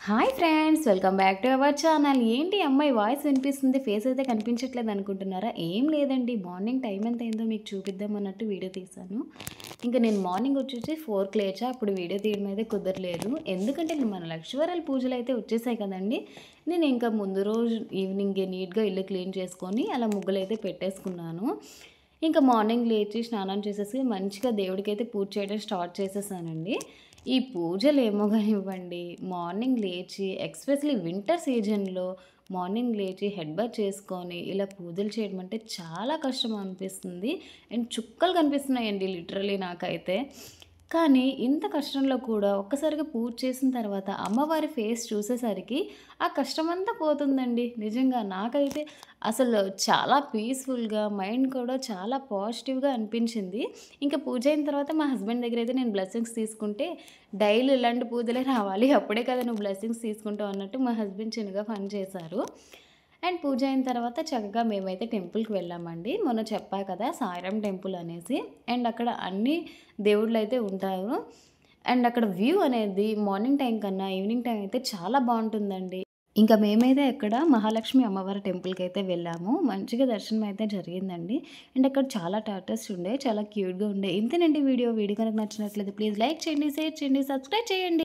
Hi friends, welcome back to our channel. ఏంటి అమ్మాయి voice వినిపిస్తుంది, ఫేస్ అయితే కనిపించట్లేదు అనుకుంటున్నారా? ఏం లేదండి, మార్నింగ్ టైం ఎంత అయిందో మీకు చూపిద్దాం అన్నట్టు వీడియో తీశాను. ఇంకా నేను మార్నింగ్ వచ్చేసి 4కి లేచా. అప్పుడు వీడియో తీయడం అయితే కుదరలేదు, ఎందుకంటే మన లక్ష్మీవారాల పూజలు అయితే వచ్చేసాయి కదండి. నేను ఇంకా ముందు రోజు ఈవినింగ్ నీట్గా ఇల్లు క్లీన్ చేసుకొని అలా ముగ్గులు అయితే పెట్టేసుకున్నాను. ఇంకా మార్నింగ్ లేచి స్నానం చేసేసి మంచిగా దేవుడికైతే పూజ చేయడం స్టార్ట్ చేసేసానండి. ఈ పూజలేమో గానివ్వండి, మార్నింగ్ లేచి ఎస్పెషల్లీ వింటర్ సీజన్‌లో మార్నింగ్ లేచి హెడ్ బాత్ చేసుకొని, ఇలా పూజలు చేయడం అంటే చాలా కష్టం అనిపిస్తుంది. అండ్ చుక్కలు కనిపిస్తున్నాయండి లిటరల్లీ నాకైతే. కానీ ఇంత కష్టంలో కూడా ఒక్కసారిగా పూజ చేసిన తర్వాత అమ్మవారి ఫేస్ చూసేసరికి ఆ కష్టమంతా పోతుందండి. నిజంగా నాకైతే అసలు చాలా పీస్‌ఫుల్‌గా, మైండ్ కూడా చాలా పాజిటివ్‌గా అనిపించింది. ఇంకా పూజ అయిన తర్వాత మా హస్బెండ్ దగ్గరైతే నేను బ్లెస్సింగ్స్ తీసుకుంటే, డైలీ ఇలాంటి పూజలే రావాలి, అప్పుడే కదా నువ్వు బ్లెస్సింగ్స్ తీసుకుంటావు అన్నట్టు మా హస్బెండ్ చిన్నగా ఫన్ చేశారు. అండ్ పూజ అయిన తర్వాత చక్కగా మేమైతే టెంపుల్‌కి వెళ్ళామండి. మొన్న చెప్పా కదా సాయిరాం టెంపుల్ అనేసి. అండ్ అక్కడ అన్ని దేవుళ్ళైతే ఉంటారు. అండ్ అక్కడ వ్యూ అనేది మార్నింగ్ టైం కన్నా ఈవినింగ్ టైం అయితే చాలా బావుంటుందండి. ఇంకా మేమైతే అక్కడ మహాలక్ష్మి అమ్మవారి టెంపుల్‌కైతే వెళ్ళాము. మంచిగా దర్శనం అయితే జరిగిందండి. అండ్ అక్కడ చాలా టాటూస్ ఉండే, చాలా క్యూట్‌గా ఉండే. ఇంతేనండి వీడియో. వీడియో కనుక నచ్చినట్లయితే ప్లీజ్ లైక్ చేయండి, షేర్ చేయండి, సబ్స్క్రైబ్ చేయండి.